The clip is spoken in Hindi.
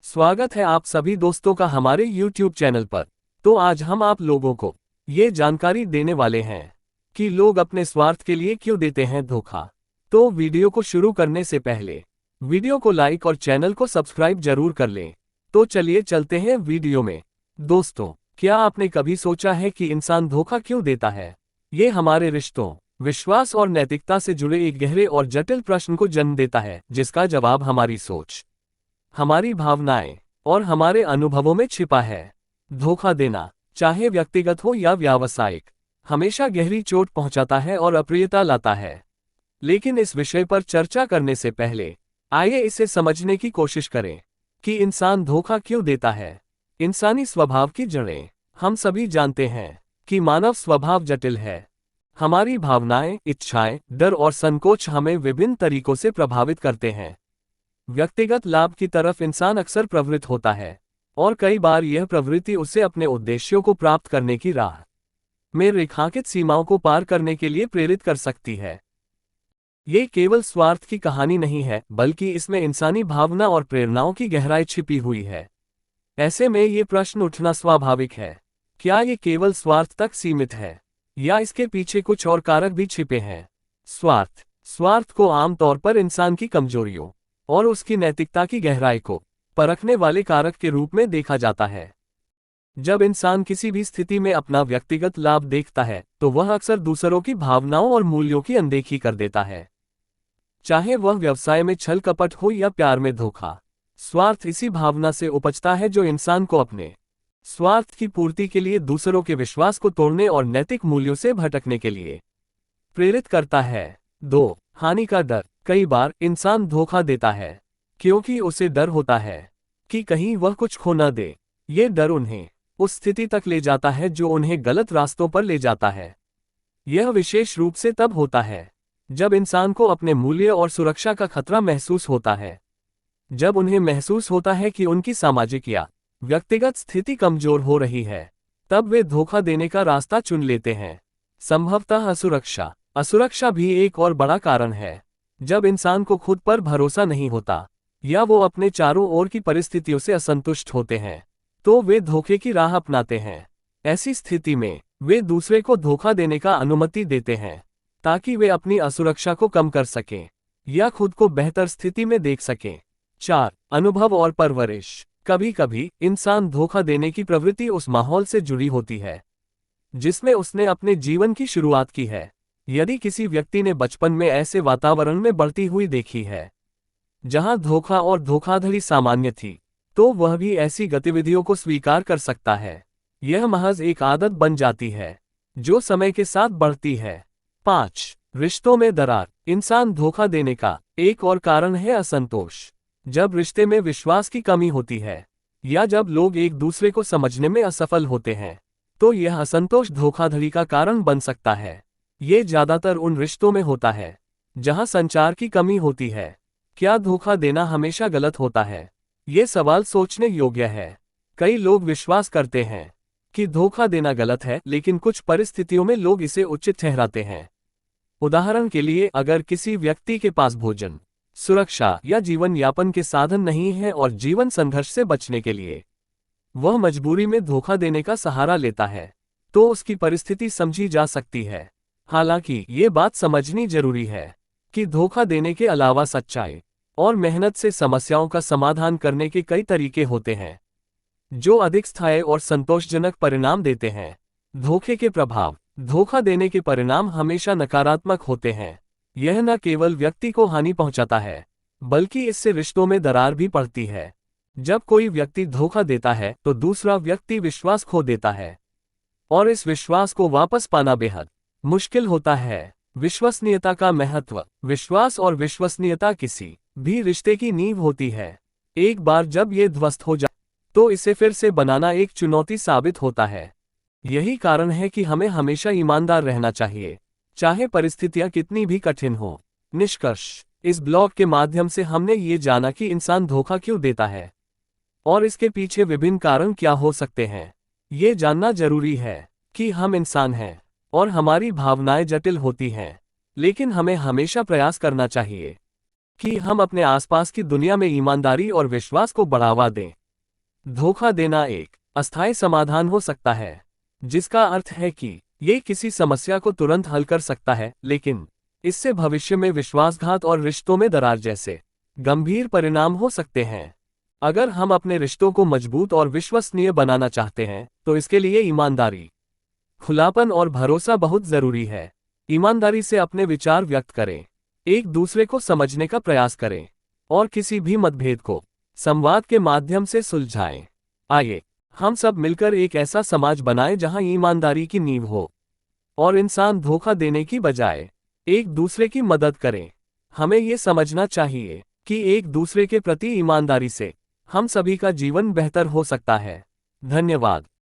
स्वागत है आप सभी दोस्तों का हमारे YouTube चैनल पर। तो आज हम आप लोगों को ये जानकारी देने वाले हैं कि लोग अपने स्वार्थ के लिए क्यों देते हैं धोखा। तो वीडियो को शुरू करने से पहले वीडियो को लाइक और चैनल को सब्सक्राइब जरूर कर लें। तो चलिए चलते हैं वीडियो में। दोस्तों, क्या आपने कभी सोचा है कि इंसान धोखा क्यों देता है? ये हमारे रिश्तों, विश्वास और नैतिकता से जुड़े एक गहरे और जटिल प्रश्न को जन्म देता है, जिसका जवाब हमारी सोच, हमारी भावनाएं और हमारे अनुभवों में छिपा है। धोखा देना, चाहे व्यक्तिगत हो या व्यावसायिक, हमेशा गहरी चोट पहुंचाता है और अप्रियता लाता है। लेकिन इस विषय पर चर्चा करने से पहले आइए इसे समझने की कोशिश करें कि इंसान धोखा क्यों देता है। इंसानी स्वभाव की जड़ें। हम सभी जानते हैं कि मानव स्वभाव जटिल है। हमारी भावनाएं, इच्छाएं, डर और संकोच हमें विभिन्न तरीकों से प्रभावित करते हैं। व्यक्तिगत लाभ की तरफ इंसान अक्सर प्रवृत्त होता है और कई बार यह प्रवृत्ति उसे अपने उद्देश्यों को प्राप्त करने की राह में रेखांकित सीमाओं को पार करने के लिए प्रेरित कर सकती है। ये केवल स्वार्थ की कहानी नहीं है, बल्कि इसमें इंसानी भावना और प्रेरणाओं की गहराई छिपी हुई है। ऐसे में ये प्रश्न उठना स्वाभाविक है, क्या ये केवल स्वार्थ तक सीमित है या इसके पीछे कुछ और कारक भी छिपे हैं? स्वार्थ को आमतौर पर इंसान की कमजोरियों और उसकी नैतिकता की गहराई को परखने वाले कारक के रूप में देखा जाता है। जब इंसान किसी भी स्थिति में अपना व्यक्तिगत लाभ देखता है, तो वह अक्सर दूसरों की भावनाओं और मूल्यों की अनदेखी कर देता है। चाहे वह व्यवसाय में छल कपट हो या प्यार में धोखा, स्वार्थ इसी भावना से उपजता है जो इंसान को अपने स्वार्थ की पूर्ति के लिए दूसरों के विश्वास को तोड़ने और नैतिक मूल्यों से भटकने के लिए प्रेरित करता है। 2. हानि का डर। कई बार इंसान धोखा देता है क्योंकि उसे डर होता है कि कहीं वह कुछ खो न दे। ये डर उन्हें उस स्थिति तक ले जाता है जो उन्हें गलत रास्तों पर ले जाता है। यह विशेष रूप से तब होता है जब इंसान को अपने मूल्य और सुरक्षा का खतरा महसूस होता है। जब उन्हें महसूस होता है कि उनकी सामाजिक या व्यक्तिगत स्थिति कमजोर हो रही है, तब वे धोखा देने का रास्ता चुन लेते हैं। संभवतः असुरक्षा भी एक और बड़ा कारण है। जब इंसान को खुद पर भरोसा नहीं होता या वो अपने चारों ओर की परिस्थितियों से असंतुष्ट होते हैं, तो वे धोखे की राह अपनाते हैं। ऐसी स्थिति में वे दूसरे को धोखा देने का अनुमति देते हैं ताकि वे अपनी असुरक्षा को कम कर सकें या खुद को बेहतर स्थिति में देख सकें। 4. अनुभव और परवरिश। कभी कभी इंसान धोखा देने की प्रवृत्ति उस माहौल से जुड़ी होती है जिसमें उसने अपने जीवन की शुरुआत की है। यदि किसी व्यक्ति ने बचपन में ऐसे वातावरण में बढ़ती हुई देखी है जहां धोखा और धोखाधड़ी सामान्य थी, तो वह भी ऐसी गतिविधियों को स्वीकार कर सकता है। यह महज एक आदत बन जाती है जो समय के साथ बढ़ती है। 5. रिश्तों में दरार। इंसान धोखा देने का एक और कारण है असंतोष। जब रिश्ते में विश्वास की कमी होती है या जब लोग एक दूसरे को समझने में असफल होते हैं, तो यह असंतोष धोखाधड़ी का कारण बन सकता है। ये ज्यादातर उन रिश्तों में होता है जहां संचार की कमी होती है। क्या धोखा देना हमेशा गलत होता है? ये सवाल सोचने योग्य है। कई लोग विश्वास करते हैं कि धोखा देना गलत है, लेकिन कुछ परिस्थितियों में लोग इसे उचित ठहराते हैं। उदाहरण के लिए, अगर किसी व्यक्ति के पास भोजन, सुरक्षा या जीवन यापन के साधन नहीं है और जीवन संघर्ष से बचने के लिए वह मजबूरी में धोखा देने का सहारा लेता है, तो उसकी परिस्थिति समझी जा सकती है। हालांकि ये बात समझनी जरूरी है कि धोखा देने के अलावा सच्चाई और मेहनत से समस्याओं का समाधान करने के कई तरीके होते हैं जो अधिक स्थायी और संतोषजनक परिणाम देते हैं। धोखे के प्रभाव। धोखा देने के परिणाम हमेशा नकारात्मक होते हैं। यह न केवल व्यक्ति को हानि पहुंचाता है, बल्कि इससे रिश्तों में दरार भी पड़ती है। जब कोई व्यक्ति धोखा देता है, तो दूसरा व्यक्ति विश्वास खो देता है और इस विश्वास को वापस पाना बेहद मुश्किल होता है। विश्वसनीयता का महत्व। विश्वास और विश्वसनीयता किसी भी रिश्ते की नींव होती है। एक बार जब ये ध्वस्त हो जाए, तो इसे फिर से बनाना एक चुनौती साबित होता है। यही कारण है कि हमें हमेशा ईमानदार रहना चाहिए, चाहे परिस्थितियां कितनी भी कठिन हो। निष्कर्ष। इस ब्लॉग के माध्यम से हमने ये जाना कि इंसान धोखा क्यों देता है और इसके पीछे विभिन्न कारण क्या हो सकते हैं। ये जानना जरूरी है कि हम इंसान हैं और हमारी भावनाएं जटिल होती हैं, लेकिन हमें हमेशा प्रयास करना चाहिए कि हम अपने आसपास की दुनिया में ईमानदारी और विश्वास को बढ़ावा दें। धोखा देना एक अस्थायी समाधान हो सकता है, जिसका अर्थ है कि ये किसी समस्या को तुरंत हल कर सकता है, लेकिन इससे भविष्य में विश्वासघात और रिश्तों में दरार जैसे गंभीर परिणाम हो सकते हैं। अगर हम अपने रिश्तों को मजबूत और विश्वसनीय बनाना चाहते हैं, तो इसके लिए ईमानदारी, खुलापन और भरोसा बहुत जरूरी है। ईमानदारी से अपने विचार व्यक्त करें, एक दूसरे को समझने का प्रयास करें और किसी भी मतभेद को संवाद के माध्यम से सुलझाएं। आइए हम सब मिलकर एक ऐसा समाज बनाएं जहां ईमानदारी की नींव हो और इंसान धोखा देने की बजाय एक दूसरे की मदद करें। हमें ये समझना चाहिए कि एक दूसरे के प्रति ईमानदारी से हम सभी का जीवन बेहतर हो सकता है। धन्यवाद।